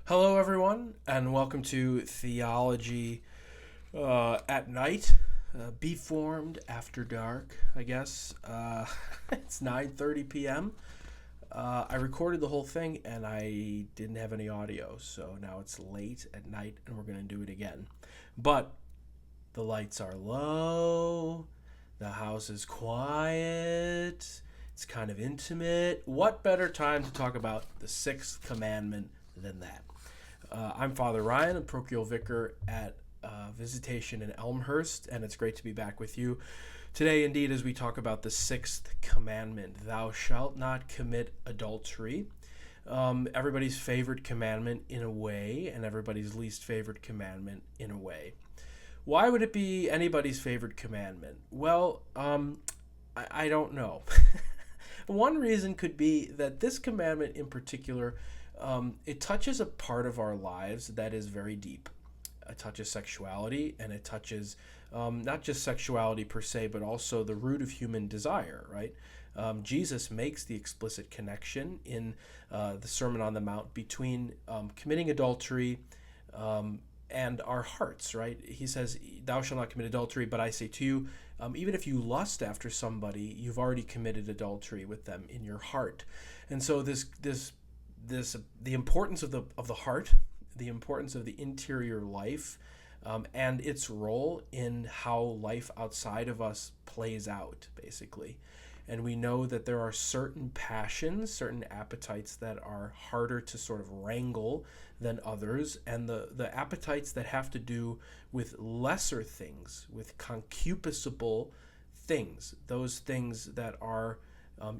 Hello, everyone, and welcome to Theology at Night. Be formed after dark, I guess. It's 9:30 p.m. I recorded the whole thing and I didn't have any audio, so now it's late at night and we're going to do it again. But the lights are low, the house is quiet, it's kind of intimate. What better time to talk about the sixth commandment than that? I'm Father Ryan, a parochial vicar at Visitation in Elmhurst, and it's great to be back with you today, indeed, as we talk about the sixth commandment: Thou shalt not commit adultery. Everybody's favorite commandment in a way, and everybody's least favorite commandment in a way. Why would it be anybody's favorite commandment? Well, I don't know. One reason could be that this commandment in particular, it touches a part of our lives that is very deep. It touches sexuality, and it touches not just sexuality per se, but also the root of human desire, right? Jesus makes the explicit connection in the Sermon on the Mount between committing adultery and our hearts, right? He says, "Thou shalt not commit adultery, but I say to you," even if you lust after somebody, you've already committed adultery with them in your heart. And so the importance of the heart, the importance of the interior life, and its role in how life outside of us plays out, basically. And we know that there are certain passions, certain appetites that are harder to sort of wrangle than others, and the appetites that have to do with lesser things, with concupiscible things, those things that are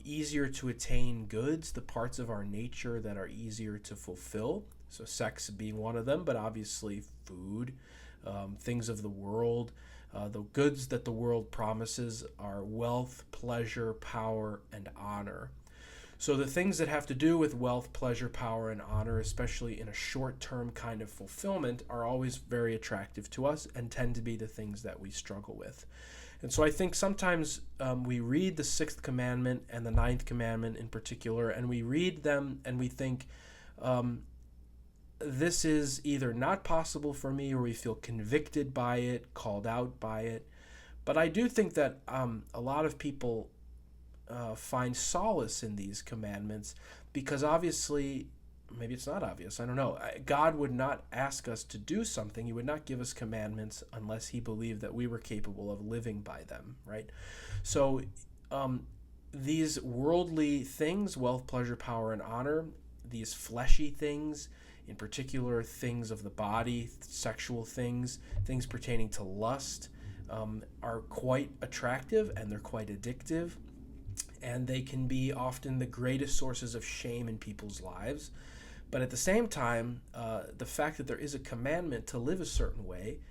easier to attain goods, the parts of our nature that are easier to fulfill. So sex being one of them, but obviously food, things of the world. The goods that the world promises are wealth, pleasure, power, and honor. So the things that have to do with wealth, pleasure, power, and honor, especially in a short-term kind of fulfillment, are always very attractive to us and tend to be the things that we struggle with. And so I think sometimes we read the sixth commandment and the ninth commandment in particular, and we read them and we think, this is either not possible for me, or we feel convicted by it, called out by it. But I do think that a lot of people find solace in these commandments because obviously, maybe it's not obvious, I don't know. God would not ask us to do something. He would not give us commandments unless he believed that we were capable of living by them, right? So these worldly things, wealth, pleasure, power, and honor, these fleshy things, in particular things of the body, sexual things, things pertaining to lust, are quite attractive and they're quite addictive. And they can be often the greatest sources of shame in people's lives. But at the same time, the fact that there is a commandment to live a certain way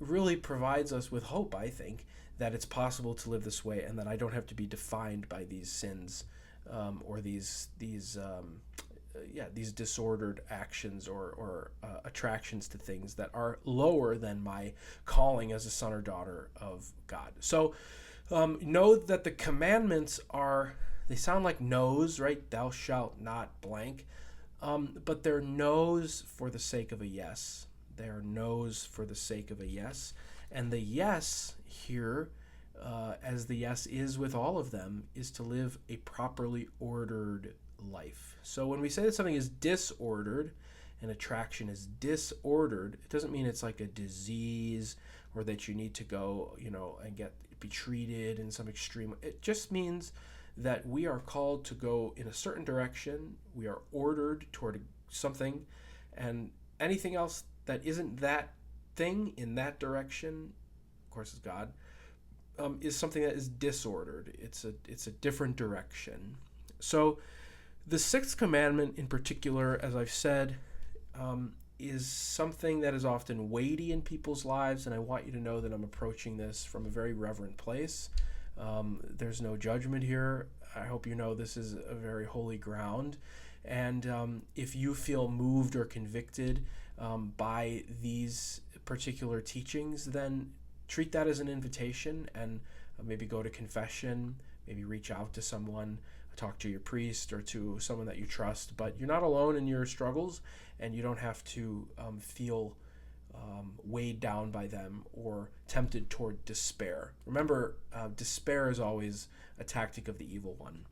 really provides us with hope, I think, that it's possible to live this way and that I don't have to be defined by these sins or these disordered actions or attractions to things that are lower than my calling as a son or daughter of God. So know that the commandments they sound like no's, right? Thou shalt not blank. But they're no's for the sake of a yes. They are no's for the sake of a yes. And the yes here, as the yes is with all of them, is to live a properly ordered life. So when we say that something is disordered, an attraction is disordered, it doesn't mean it's like a disease or that you need to go, and be treated in some extreme. It just means that we are called to go in a certain direction. We are ordered toward something, and anything else that isn't that thing in that direction, of course, is God, is something that is disordered. It's a different direction. So the sixth commandment in particular, as I've said, is something that is often weighty in people's lives, and I want you to know that I'm approaching this from a very reverent place. There's no judgment here. I hope you know this is a very holy ground. And if you feel moved or convicted by these particular teachings, then treat that as an invitation and maybe go to confession, maybe reach out to someone talk to your priest or to someone that you trust. But you're not alone in your struggles, and you don't have to feel weighed down by them or tempted toward despair. Remember, despair is always a tactic of the evil one.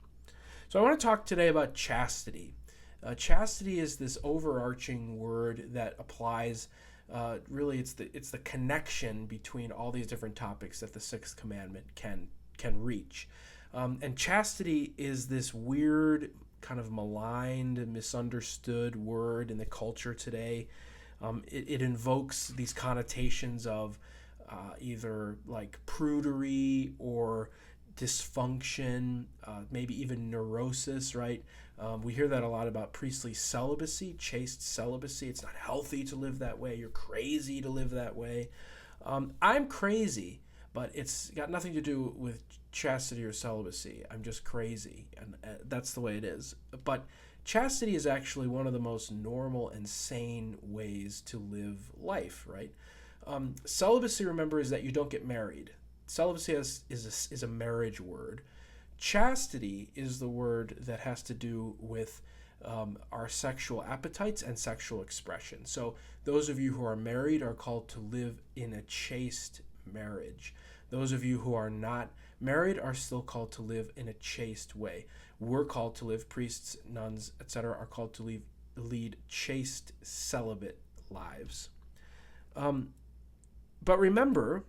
So I want to talk today about chastity. Chastity is this overarching word that applies. Really, it's the connection between all these different topics that the sixth commandment can reach. And chastity is this weird, kind of maligned, misunderstood word in the culture today. It invokes these connotations of either like prudery or dysfunction, maybe even neurosis, right? We hear that a lot about priestly celibacy, chaste celibacy. It's not healthy to live that way. You're crazy to live that way. I'm crazy, but it's got nothing to do with chastity or celibacy. I'm just crazy, and that's the way it is. But chastity is actually one of the most normal and sane ways to live life, right? Celibacy, remember, is that you don't get married. Celibacy is a marriage word. Chastity is the word that has to do with our sexual appetites and sexual expression. So those of you who are married are called to live in a chaste marriage. Those of you who are not married are still called to live in a chaste way. We're called to live, priests, nuns, etc., are called to lead chaste, celibate lives. But remember,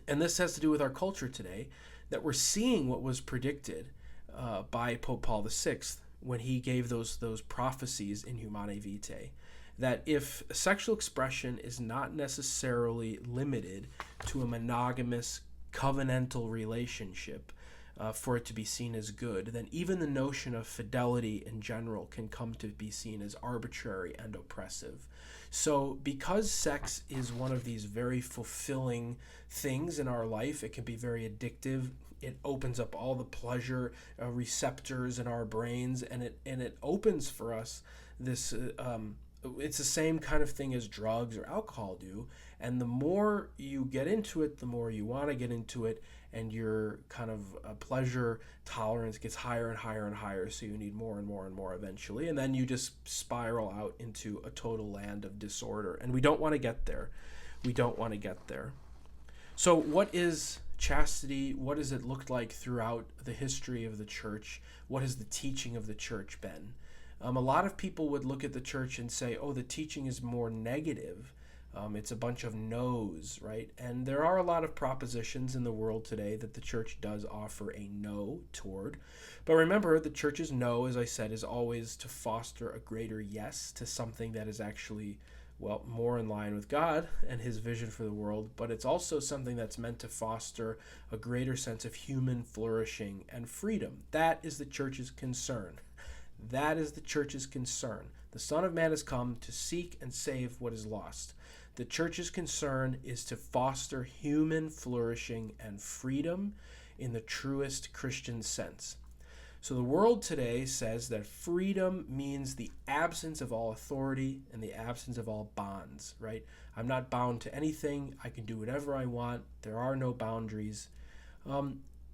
and this has to do with our culture today, that we're seeing what was predicted by Pope Paul VI when he gave those prophecies in Humanae Vitae, that if sexual expression is not necessarily limited to a monogamous covenantal relationship for it to be seen as good, then even the notion of fidelity in general can come to be seen as arbitrary and oppressive. So because sex is one of these very fulfilling things in our life, it can be very addictive. It opens up all the pleasure receptors in our brains, and it opens for us this it's the same kind of thing as drugs or alcohol do. And the more you get into it, the more you want to get into it, and your kind of pleasure tolerance gets higher and higher and higher, so you need more and more and more eventually, and then you just spiral out into a total land of disorder. And we don't want to get there. We don't want to get there. So what is chastity? What has it looked like throughout the history of the church? What has the teaching of the church been? A lot of people would look at the church and say, oh, the teaching is more negative. It's a bunch of no's, right? And there are a lot of propositions in the world today that the church does offer a no toward. But remember, the church's no, as I said, is always to foster a greater yes to something that is actually, well, more in line with God and his vision for the world. But it's also something that's meant to foster a greater sense of human flourishing and freedom. That is the church's concern. That is the church's concern. The Son of Man has come to seek and save what is lost. The church's concern is to foster human flourishing and freedom in the truest Christian sense. So the world today says that freedom means the absence of all authority and the absence of all bonds, right? I'm not bound to anything. I can do whatever I want. There are no boundaries.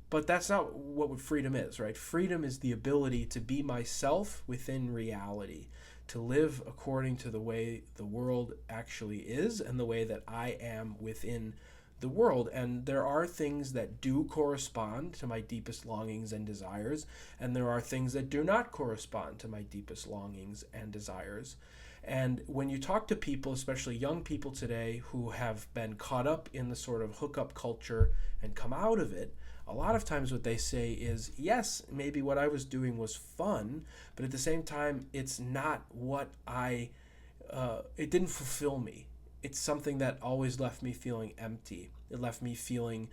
But that's not what freedom is, right? Freedom is the ability to be myself within reality, to live according to the way the world actually is and the way that I am within the world. And there are things that do correspond to my deepest longings and desires, and there are things that do not correspond to my deepest longings and desires. And when you talk to people, especially young people today who have been caught up in the sort of hookup culture and come out of it, a lot of times what they say is, yes, maybe what I was doing was fun, but at the same time, it's not what it didn't fulfill me. It's something that always left me feeling empty. It left me feeling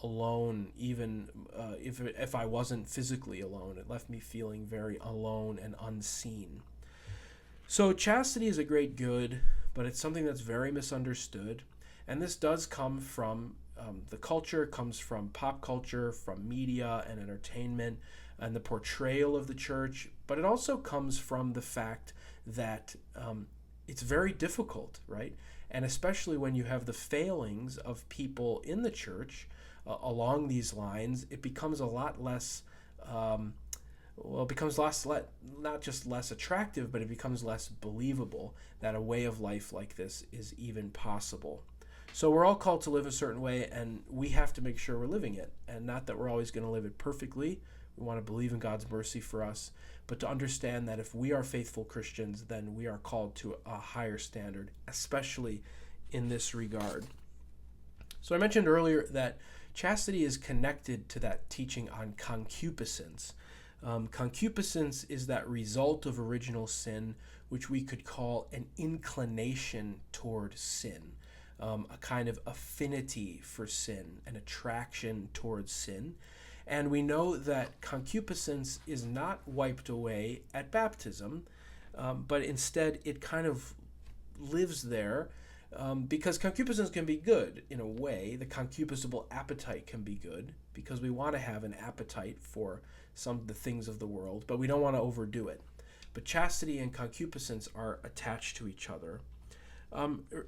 alone, even if I wasn't physically alone. It left me feeling very alone and unseen. So chastity is a great good, but it's something that's very misunderstood. And this does come from the culture, comes from pop culture, from media and entertainment, and the portrayal of the church. But it also comes from the fact that it's very difficult, right? And especially when you have the failings of people in the church along these lines, it becomes a lot less well, it becomes not just less attractive, but it becomes less believable that a way of life like this is even possible. So we're all called to live a certain way, and we have to make sure we're living it. And not that we're always going to live it perfectly. We want to believe in God's mercy for us, but to understand that if we are faithful Christians, then we are called to a higher standard, especially in this regard. So I mentioned earlier that chastity is connected to that teaching on concupiscence. Concupiscence is that result of original sin, which we could call an inclination toward sin, a kind of affinity for sin, an attraction towards sin. And we know that concupiscence is not wiped away at baptism, but instead it kind of lives there, because concupiscence can be good in a way. The concupiscible appetite can be good because we want to have an appetite for some of the things of the world, but we don't want to overdo it. But chastity and concupiscence are attached to each other.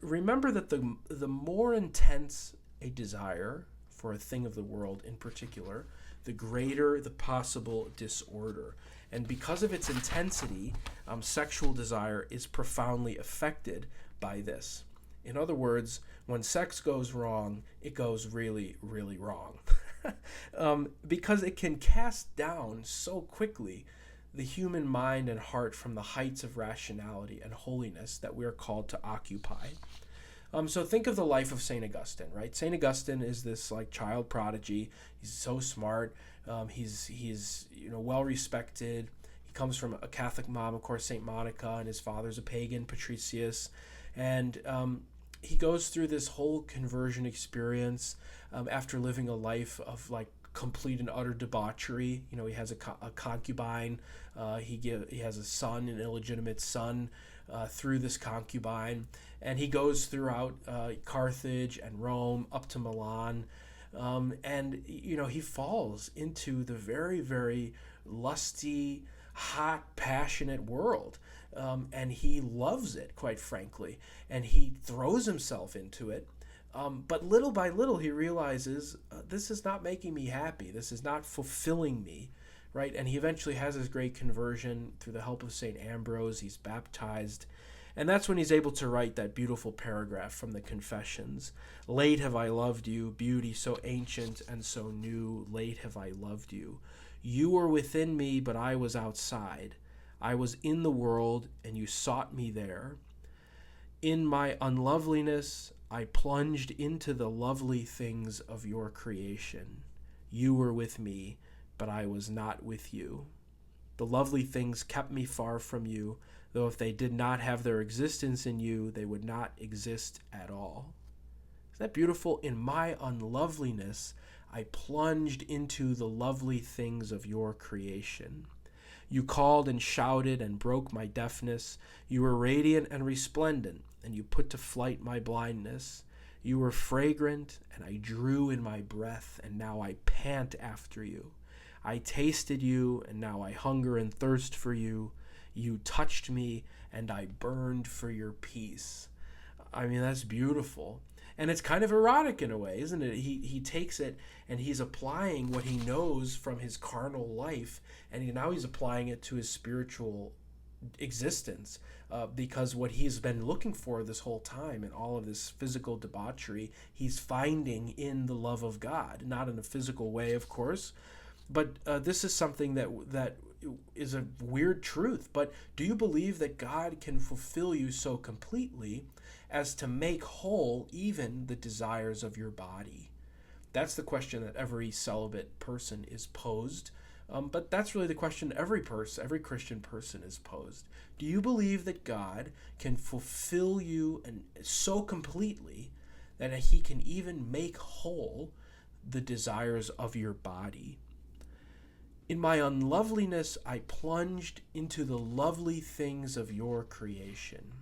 Remember that the more intense a desire for a thing of the world in particular, the greater the possible disorder. And because of its intensity, sexual desire is profoundly affected by this. In other words, when sex goes wrong, it goes really, really wrong. Because it can cast down so quickly the human mind and heart from the heights of rationality and holiness that we are called to occupy. So think of the life of St. Augustine, right? St. Augustine is this like child prodigy. He's so smart. He's well respected. He comes from a Catholic mom, of course, St. Monica, and his father's a pagan, Patricius. And he goes through this whole conversion experience after living a life of like complete and utter debauchery. He has a concubine. He has a son, an illegitimate son, through this concubine, and he goes throughout Carthage and Rome up to Milan, and he falls into the very, very lusty, hot, passionate world, and he loves it, quite frankly, and he throws himself into it. But little by little, he realizes this is not making me happy. This is not fulfilling me, right? And he eventually has his great conversion through the help of St. Ambrose. He's baptized. And that's when he's able to write that beautiful paragraph from the Confessions. Late have I loved you, beauty so ancient and so new. Late have I loved you. You were within me, but I was outside. I was in the world, and you sought me there. In my unloveliness, I plunged into the lovely things of your creation. You were with me, but I was not with you. The lovely things kept me far from you, though if they did not have their existence in you, they would not exist at all. Isn't that beautiful? In my unloveliness, I plunged into the lovely things of your creation. You called and shouted and broke my deafness. You were radiant and resplendent, and you put to flight my blindness. You were fragrant, and I drew in my breath, and now I pant after you. I tasted you, and now I hunger and thirst for you. You touched me, and I burned for your peace. I mean, that's beautiful. And it's kind of erotic in a way, isn't it? He takes it and he's applying what he knows from his carnal life, and now he's applying it to his spiritual existence, because what he's been looking for this whole time in all of this physical debauchery, he's finding in the love of God. Not in a physical way, of course, but this is something that is a weird truth. But do you believe that God can fulfill you so completely as to make whole even the desires of your body? That's the question that every celibate person is posed. But that's really the question every Christian person is posed. Do you believe that God can fulfill you and so completely that he can even make whole the desires of your body? In my unloveliness, I plunged into the lovely things of your creation.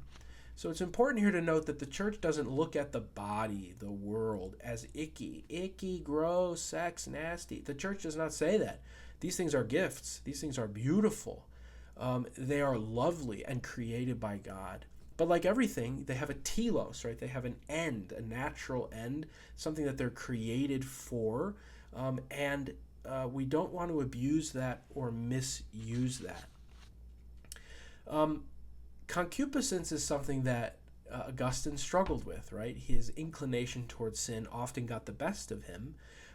So it's important here to note that the church doesn't look at the body, the world, as icky, gross, sex, nasty. The church does not say that. These things are gifts. These things are beautiful. They are lovely and created by God. But like everything, they have a telos, right? They have an end, a natural end, something that they're created for. And we don't want to abuse that or misuse that. Concupiscence is something that Augustine struggled with, right? His inclination towards sin often got the best of him,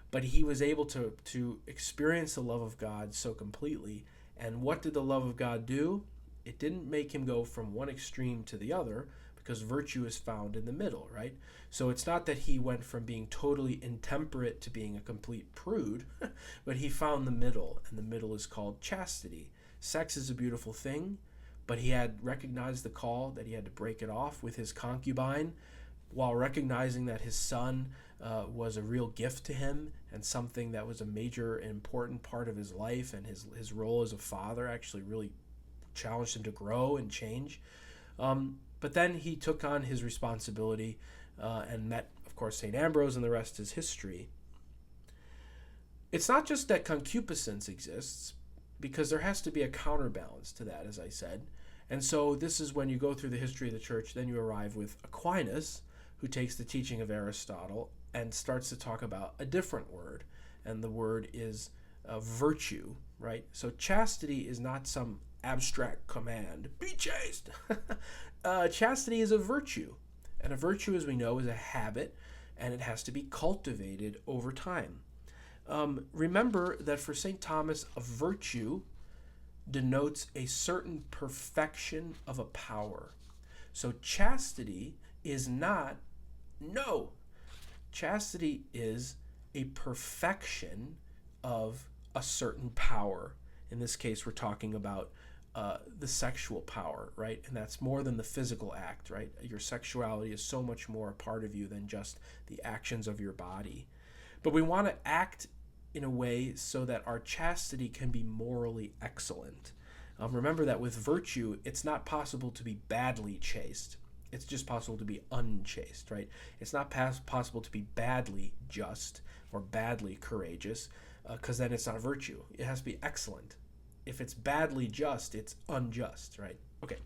but he was able to experience the love of God so completely. And what did the love of God do? It didn't make him go from one extreme to the other, because virtue is found in the middle, right? So it's not that he went from being totally intemperate to being a complete prude, but he found the middle, and the middle is called chastity. Sex is a beautiful thing, but he had recognized the call that he had to break it off with his concubine, while recognizing that his son was a real gift to him and something that was a major and important part of his life, and his role as a father actually really challenged him to grow and change. But then he took on his responsibility and met, of course, St. Ambrose, and the rest is history. It's not just that concupiscence exists, because there has to be a counterbalance to that, as I said. And so this is when you go through the history of the church, then you arrive with Aquinas, who takes the teaching of Aristotle and starts to talk about a different word. And the word is virtue, right? So chastity is not some abstract command, be chaste. Chastity is a virtue. And a virtue, as we know, is a habit, and it has to be cultivated over time. Remember that for St. Thomas, a virtue denotes a certain perfection of a power. So chastity is not, no. Chastity is a perfection of a certain power. In this case, we're talking about the sexual power, right? And that's more than the physical act, right? Your sexuality is so much more a part of you than just the actions of your body. But we want to act in a way so that our chastity can be morally excellent. Remember that with virtue, it's not possible to be badly chaste. It's just possible to be unchaste, right? It's not possible to be badly just or badly courageous, because then it's not a virtue. It has to be excellent. If it's badly just, it's unjust, right? Okay.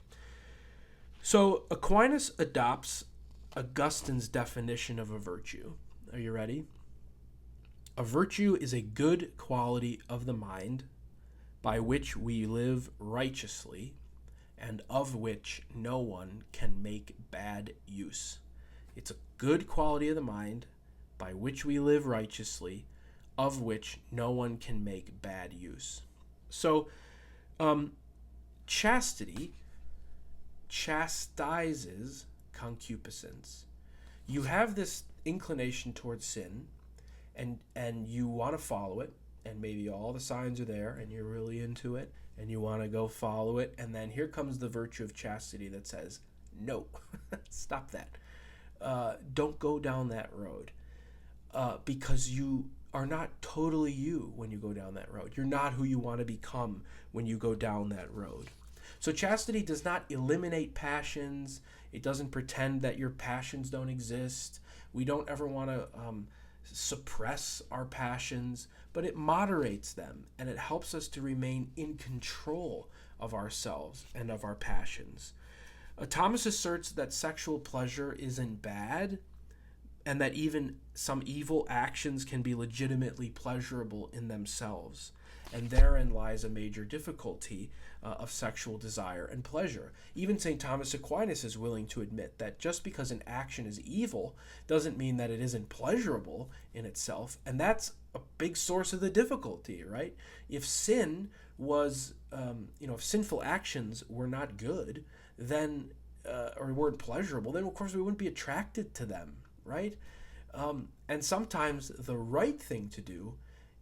So Aquinas adopts Augustine's definition of a virtue. Are you ready? A virtue is a good quality of the mind by which we live righteously and of which no one can make bad use. It's a good quality of the mind by which we live righteously, of which no one can make bad use. So, chastity chastises concupiscence. You have this inclination towards sin, and you want to follow it, and maybe all the signs are there, and you're really into it, and you want to go follow it, and then here comes the virtue of chastity that says, no, stop that. Don't go down that road, because you are not totally you when you go down that road. You're not who you want to become when you go down that road. So chastity does not eliminate passions. It doesn't pretend that your passions don't exist. We don't ever want to suppress our passions, but it moderates them, and it helps us to remain in control of ourselves and of our passions. Thomas asserts that sexual pleasure isn't bad, and that even some evil actions can be legitimately pleasurable in themselves. And therein lies a major difficulty of sexual desire and pleasure. Even St. Thomas Aquinas is willing to admit that just because an action is evil doesn't mean that it isn't pleasurable in itself. And that's a big source of the difficulty, right? If sin was, if sinful actions were not good, then, or weren't pleasurable, then of course we wouldn't be attracted to them, right? And sometimes the right thing to do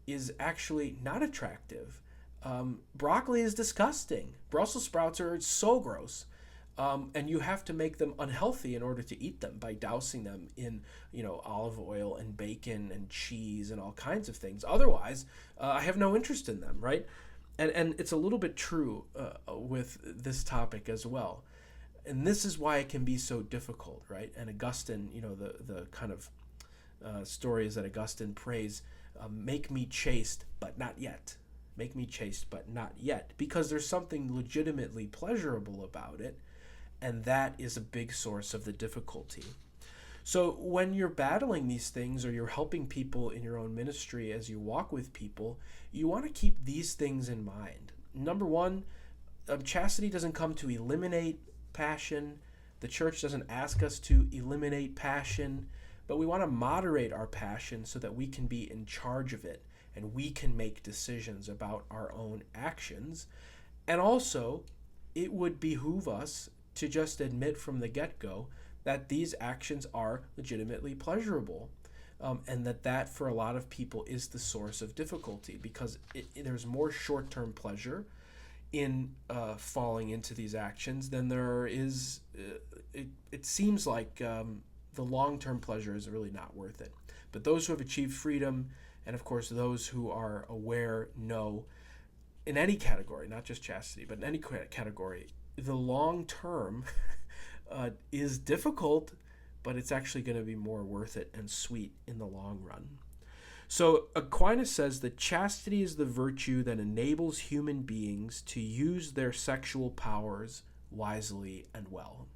is actually not attractive. Broccoli is disgusting. Brussels sprouts are so gross. And you have to make them unhealthy in order to eat them by dousing them in, olive oil and bacon and cheese and all kinds of things. Otherwise, I have no interest in them, right? And it's a little bit true with this topic as well. And this is why it can be so difficult, right? And Augustine, the kind of stories that Augustine prays, make me chaste, but not yet. Make me chaste, but not yet. Because there's something legitimately pleasurable about it, and that is a big source of the difficulty. So when you're battling these things or you're helping people in your own ministry as you walk with people, you want to keep these things in mind. Number one, chastity doesn't come to eliminate passion. The church doesn't ask us to eliminate passion, but we want to moderate our passion so that we can be in charge of it and we can make decisions about our own actions. And also, it would behoove us to just admit from the get-go that these actions are legitimately pleasurable, and that for a lot of people is the source of difficulty, because there's more short-term pleasure in falling into these actions than there is. It seems like the long-term pleasure is really not worth it. But those who have achieved freedom, and of course those who are aware, know, in any category, not just chastity, but in any category, the long term is difficult, but it's actually going to be more worth it and sweet in the long run. So Aquinas says that chastity is the virtue that enables human beings to use their sexual powers wisely and well.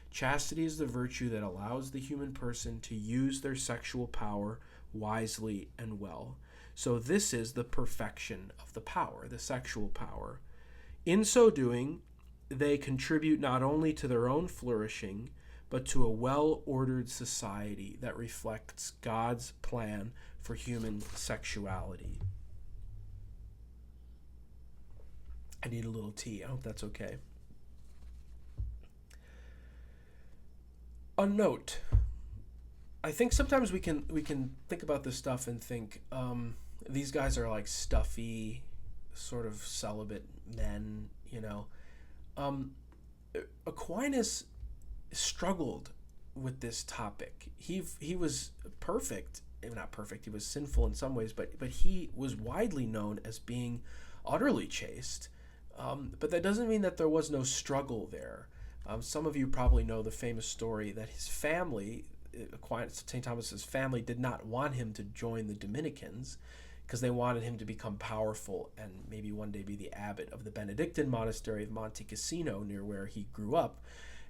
Chastity is the virtue that allows the human person to use their sexual power wisely and well. So this is the perfection of the power, the sexual power. In so doing, they contribute not only to their own flourishing, but to a well-ordered society that reflects God's plan for human sexuality. I need a little tea. I hope that's okay. A note. I think sometimes we can think about this stuff and think these guys are like stuffy, sort of celibate men, you know. Aquinas struggled with this topic. He was perfect, not perfect. He was sinful in some ways, but he was widely known as being utterly chaste. But that doesn't mean that there was no struggle there. Some of you probably know the famous story that his family, St. Thomas's family, did not want him to join the Dominicans because they wanted him to become powerful and maybe one day be the abbot of the Benedictine monastery of Monte Cassino, near where he grew up.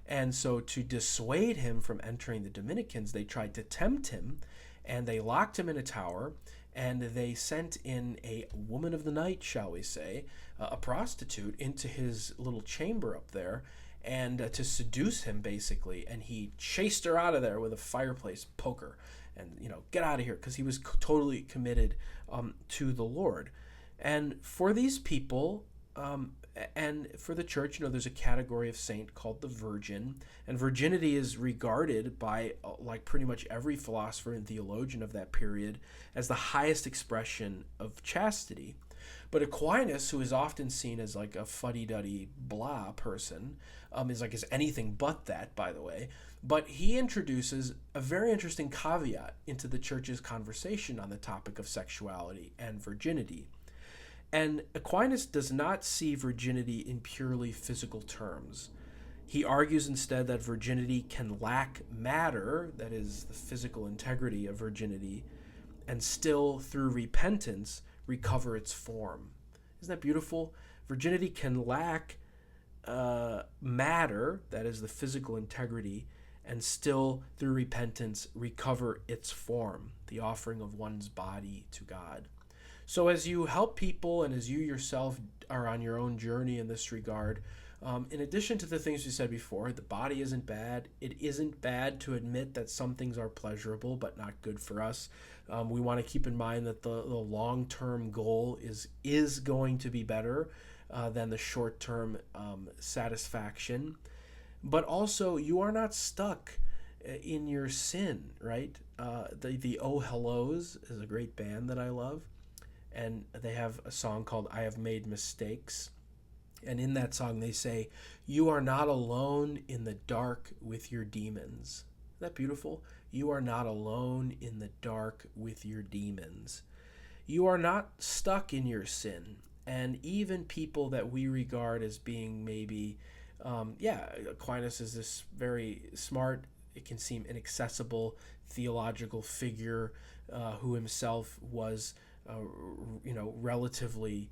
And so to dissuade him from entering the Dominicans, they tried to tempt him, and they locked him in a tower, and they sent in a woman of the night, shall we say, a prostitute, into his little chamber up there, and to seduce him, basically. And he chased her out of there with a fireplace poker, and, get out of here, because he was totally committed to the Lord. And for these people, and for the church, there's a category of saint called the virgin, and virginity is regarded by like pretty much every philosopher and theologian of that period as the highest expression of chastity. But Aquinas, who is often seen as like a fuddy-duddy blah person, is anything but that, by the way. But he introduces a very interesting caveat into the church's conversation on the topic of sexuality and virginity. And Aquinas does not see virginity in purely physical terms. He argues instead that virginity can lack matter, that is, the physical integrity of virginity, and still, through repentance, recover its form. Isn't that beautiful? Virginity can lack matter, that is, the physical integrity, and still, through repentance, recover its form, the offering of one's body to God. So as you help people and as you yourself are on your own journey in this regard, in addition to the things we said before, the body isn't bad. It isn't bad to admit that some things are pleasurable but not good for us. We want to keep in mind that the long-term goal is going to be better than the short-term satisfaction. But also, you are not stuck in your sin, right? The Oh Hellos is a great band that I love. And they have a song called I Have Made Mistakes. And in that song they say, you are not alone in the dark with your demons. Isn't that beautiful? You are not alone in the dark with your demons. You are not stuck in your sin. And even people that we regard as being maybe, Aquinas is this very smart, it can seem inaccessible theological figure who himself was relatively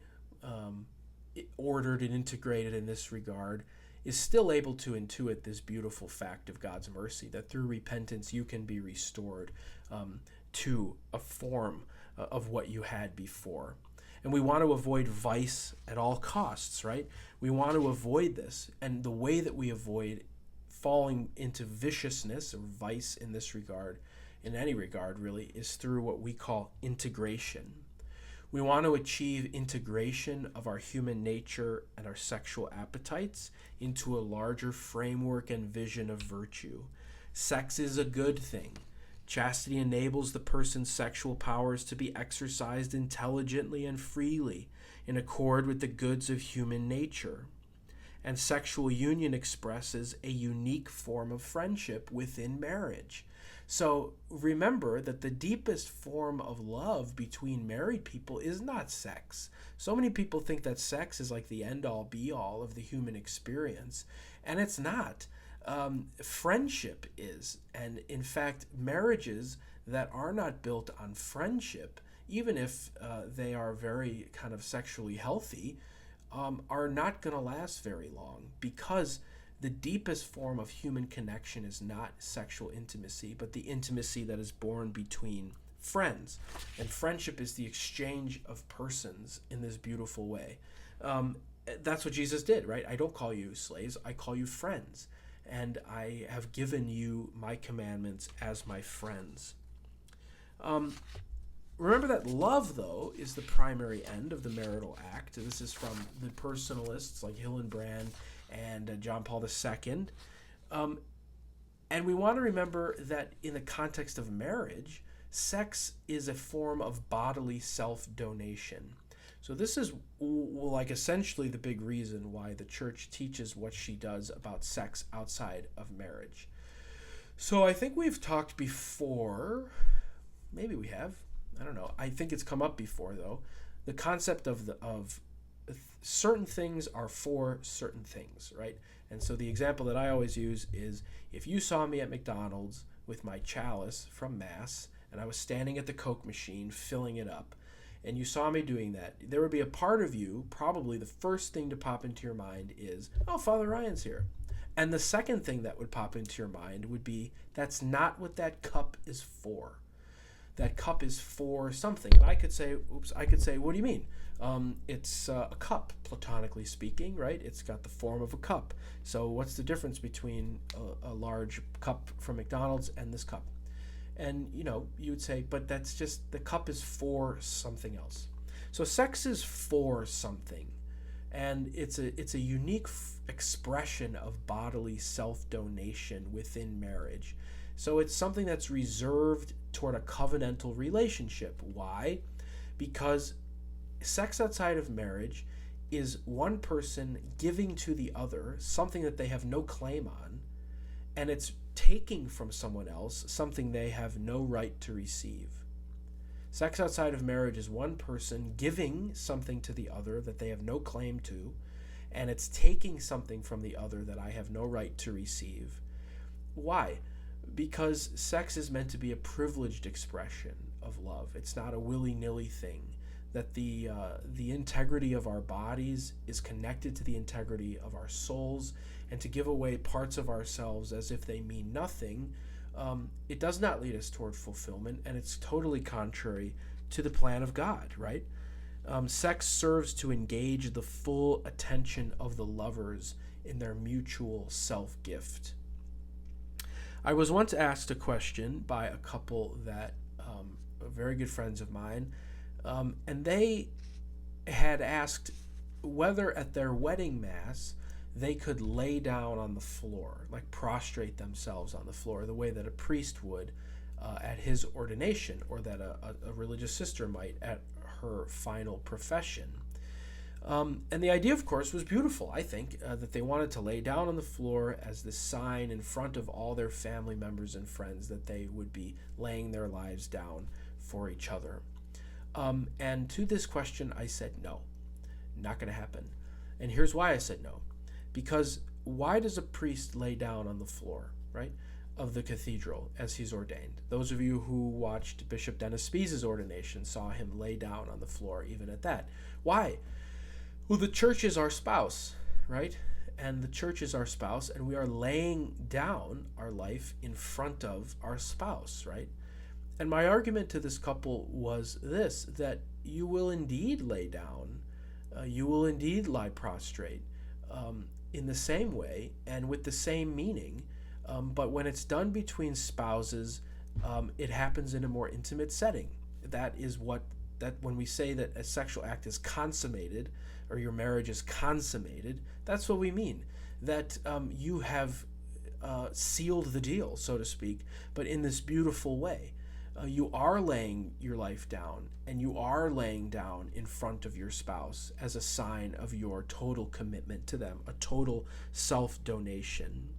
ordered and integrated in this regard. is still able to intuit this beautiful fact of God's mercy, that through repentance you can be restored to a form of what you had before. And we want to avoid vice at all costs, right? We want to avoid this. And the way that we avoid falling into viciousness or vice in this regard, in any regard really, is through what we call integration. We want to achieve integration of our human nature and our sexual appetites into a larger framework and vision of virtue. Sex is a good thing. Chastity enables the person's sexual powers to be exercised intelligently and freely in accord with the goods of human nature. And sexual union expresses a unique form of friendship within marriage. So remember that the deepest form of love between married people is not sex. So many people think that sex is like the end-all be-all of the human experience, and it's not. Friendship is. And in fact, marriages that are not built on friendship, even if they are very kind of sexually healthy, are not going to last very long, because the deepest form of human connection is not sexual intimacy, but the intimacy that is born between friends. And friendship is the exchange of persons in this beautiful way. That's what Jesus did, right? I don't call you slaves, I call you friends. And I have given you my commandments as my friends. Remember that love, though, is the primary end of the marital act. This is from the personalists like Hillenbrand and John Paul II. And we want to remember that in the context of marriage, sex is a form of bodily self-donation. So this is like essentially the big reason why the church teaches what she does about sex outside of marriage. So I think we've talked before, maybe we have, I don't know. I think it's come up before, though. The concept of certain things are for certain things, right? And so the example that I always use is, if you saw me at McDonald's with my chalice from Mass, and I was standing at the Coke machine filling it up, and you saw me doing that, there would be a part of you, probably the first thing to pop into your mind is, oh, Father Ryan's here. And the second thing that would pop into your mind would be, that's not what that cup is for. That cup is for something. And I could say, what do you mean? It's a cup, platonically speaking, right? It's got the form of a cup. So what's the difference between a large cup from McDonald's and this cup? And, you would say, but that's just, the cup is for something else. So sex is for something. And it's a unique expression of bodily self-donation within marriage. So it's something that's reserved toward a covenantal relationship. Why? Because sex outside of marriage is one person giving to the other something that they have no claim on, and it's taking from someone else something they have no right to receive. Sex outside of marriage is one person giving something to the other that they have no claim to, and it's taking something from the other that I have no right to receive. Why? Because sex is meant to be a privileged expression of love. It's not a willy-nilly thing. That the integrity of our bodies is connected to the integrity of our souls, and to give away parts of ourselves as if they mean nothing, it does not lead us toward fulfillment, and it's totally contrary to the plan of God, right? Sex serves to engage the full attention of the lovers in their mutual self-gift. I was once asked a question by a couple that are very good friends of mine, and they had asked whether at their wedding mass they could lay down on the floor, like prostrate themselves on the floor, the way that a priest would at his ordination, or that a religious sister might at her final profession. And the idea, of course, was beautiful, I think, that they wanted to lay down on the floor as the sign in front of all their family members and friends that they would be laying their lives down for each other. And to this question, I said no, not going to happen. And here's why I said no. Because why does a priest lay down on the floor, right, of the cathedral as he's ordained? Those of you who watched Bishop Dennis Spies' ordination saw him lay down on the floor even at that. Why? Well, the church is our spouse, right? and the church is our spouse, and we are laying down our life in front of our spouse, right? And my argument to this couple was this, that you will indeed lay down, you will indeed lie prostrate in the same way and with the same meaning, but when it's done between spouses, it happens in a more intimate setting. That is that when we say that a sexual act is consummated, or your marriage is consummated, that's what we mean. That you have sealed the deal, so to speak, but in this beautiful way. You are laying your life down, and you are laying down in front of your spouse as a sign of your total commitment to them, a total self-donation.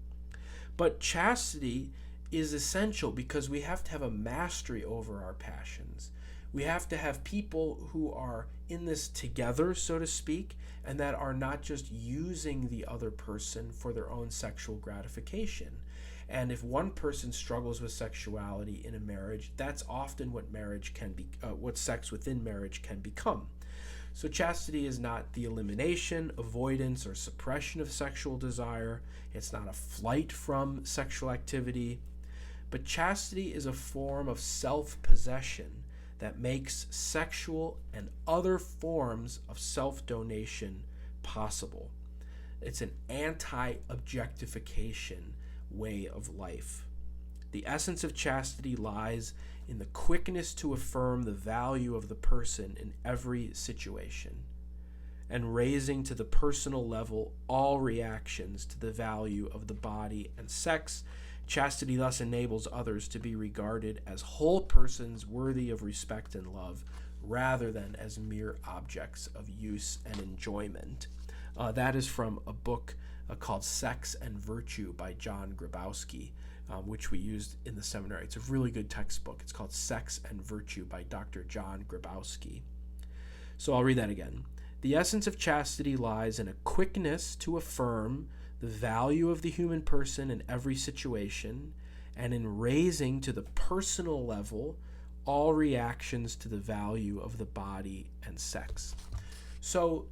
But chastity is essential because we have to have a mastery over our passions. We have to have people who are in this together, so to speak, and that are not just using the other person for their own sexual gratification. And if one person struggles with sexuality in a marriage, that's often what marriage can be, what sex within marriage can become. So chastity is not the elimination, avoidance, or suppression of sexual desire. It's not a flight from sexual activity. But chastity is a form of self-possession that makes sexual and other forms of self-donation possible. It's an anti-objectification way of life. The essence of chastity lies in the quickness to affirm the value of the person in every situation, and raising to the personal level all reactions to the value of the body and sex. Chastity thus enables others to be regarded as whole persons worthy of respect and love, rather than as mere objects of use and enjoyment. That is from a book called Sex and Virtue by John Grabowski, which we used in the seminary. It's a really good textbook. It's called Sex and Virtue by Dr. John Grabowski. So I'll read that again. The essence of chastity lies in a quickness to affirm the value of the human person in every situation, and in raising to the personal level all reactions to the value of the body and sex. So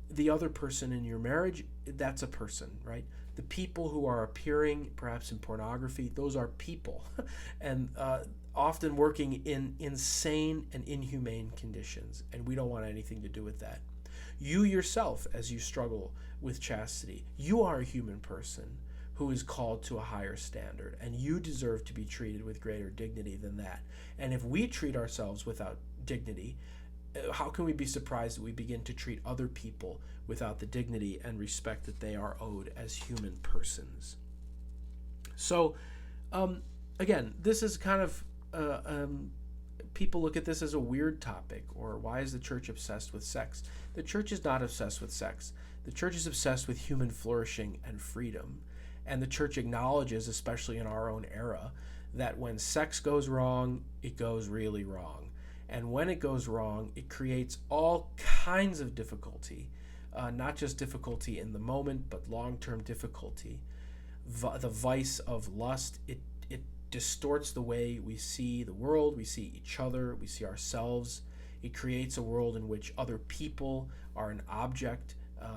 the other person in your marriage, that's a person, right? The people who are appearing perhaps in pornography, those are people, and often working in insane and inhumane conditions, and we don't want anything to do with that. You yourself, as you struggle with chastity, you are a human person who is called to a higher standard, and you deserve to be treated with greater dignity than that. And if we treat ourselves without dignity, how can we be surprised that we begin to treat other people without the dignity and respect that they are owed as human persons? So, again, this is kind of people look at this as a weird topic, or why is the church obsessed with sex? The church is not obsessed with sex. The church is obsessed with human flourishing and freedom. And the church acknowledges, especially in our own era, that when sex goes wrong, it goes really wrong. And when it goes wrong, it creates all kinds of difficulty, not just difficulty in the moment, but long-term difficulty. The vice of lust, it distorts the way we see the world, we see each other, we see ourselves. It creates a world in which other people are an object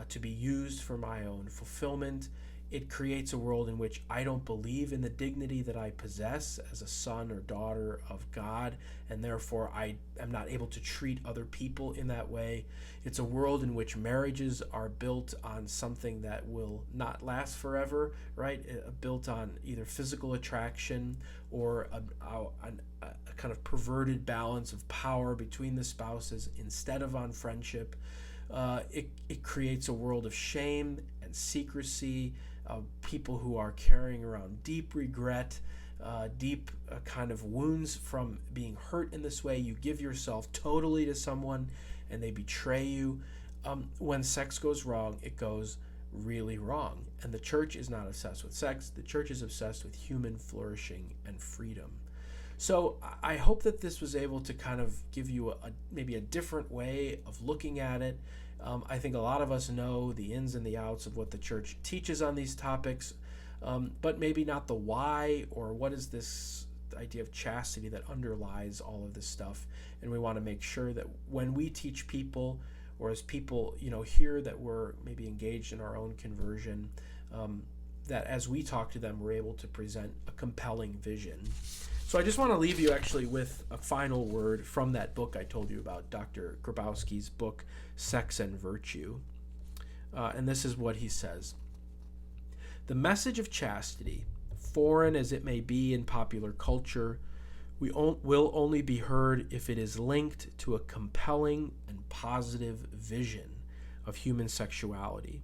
to be used for my own fulfillment. It creates a world in which I don't believe in the dignity that I possess as a son or daughter of God, and therefore I am not able to treat other people in that way. It's a world in which marriages are built on something that will not last forever, right? Built on either physical attraction or a kind of perverted balance of power between the spouses instead of on friendship. It creates a world of shame and secrecy, people who are carrying around deep regret, deep kind of wounds from being hurt in this way. You give yourself totally to someone and they betray you. When sex goes wrong, it goes really wrong. And the church is not obsessed with sex. The church is obsessed with human flourishing and freedom. So I hope that this was able to kind of give you maybe a different way of looking at it. I think a lot of us know the ins and the outs of what the church teaches on these topics, but maybe not the why, or what is this idea of chastity that underlies all of this stuff. And we want to make sure that when we teach people, or as people, hear that we're maybe engaged in our own conversion, that as we talk to them, we're able to present a compelling vision. So I just want to leave you actually with a final word from that book I told you about, Dr. Grabowski's book, Sex and Virtue. And this is what he says. The message of chastity, foreign as it may be in popular culture, will only be heard if it is linked to a compelling and positive vision of human sexuality.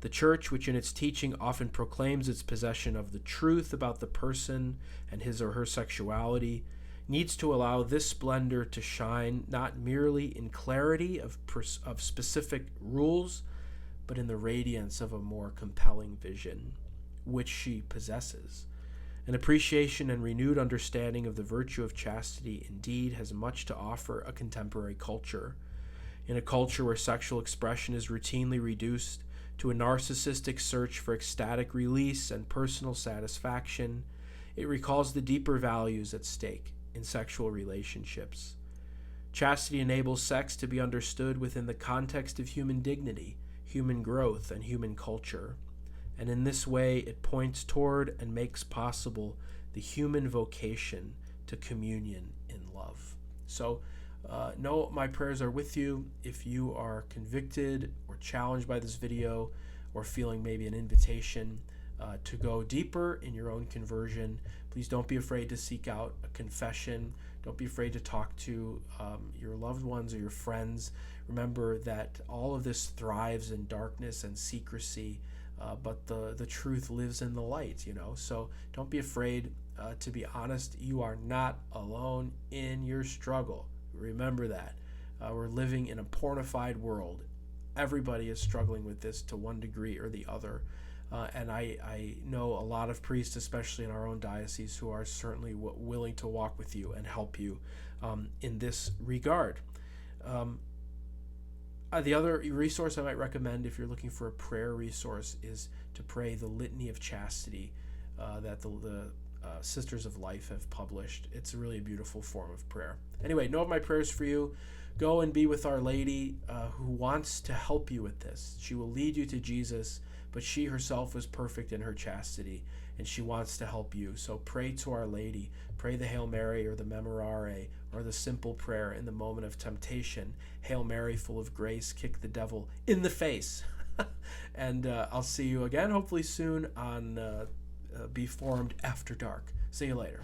The Church, which in its teaching often proclaims its possession of the truth about the person and his or her sexuality, needs to allow this splendor to shine not merely in clarity of specific rules, but in the radiance of a more compelling vision, which she possesses. An appreciation and renewed understanding of the virtue of chastity indeed has much to offer a contemporary culture. In a culture where sexual expression is routinely reduced to a narcissistic search for ecstatic release and personal satisfaction, it recalls the deeper values at stake in sexual relationships. Chastity enables sex to be understood within the context of human dignity, human growth, and human culture. And in this way, it points toward and makes possible the human vocation to communion in love. So, know my prayers are with you. If you are convicted or challenged by this video, or feeling maybe an invitation to go deeper in your own conversion, please don't be afraid to seek out a confession. Don't be afraid to talk to your loved ones or your friends. Remember that all of this thrives in darkness and secrecy, but the truth lives in the light, So don't be afraid to be honest. You are not alone in your struggle. Remember that. We're living in a pornified world. Everybody is struggling with this to one degree or the other. And I know a lot of priests, especially in our own diocese, who are certainly willing to walk with you and help you in this regard. The other resource I might recommend if you're looking for a prayer resource is to pray the Litany of Chastity that the Sisters of Life have published. It's really a beautiful form of prayer. Anyway, know of my prayers for you. Go and be with Our Lady who wants to help you with this. She will lead you to Jesus, but she herself was perfect in her chastity, and she wants to help you. So pray to Our Lady. Pray the Hail Mary or the Memorare or the simple prayer in the moment of temptation. Hail Mary, full of grace, kick the devil in the face. And I'll see you again, hopefully soon, on Be Formed After Dark. See you later.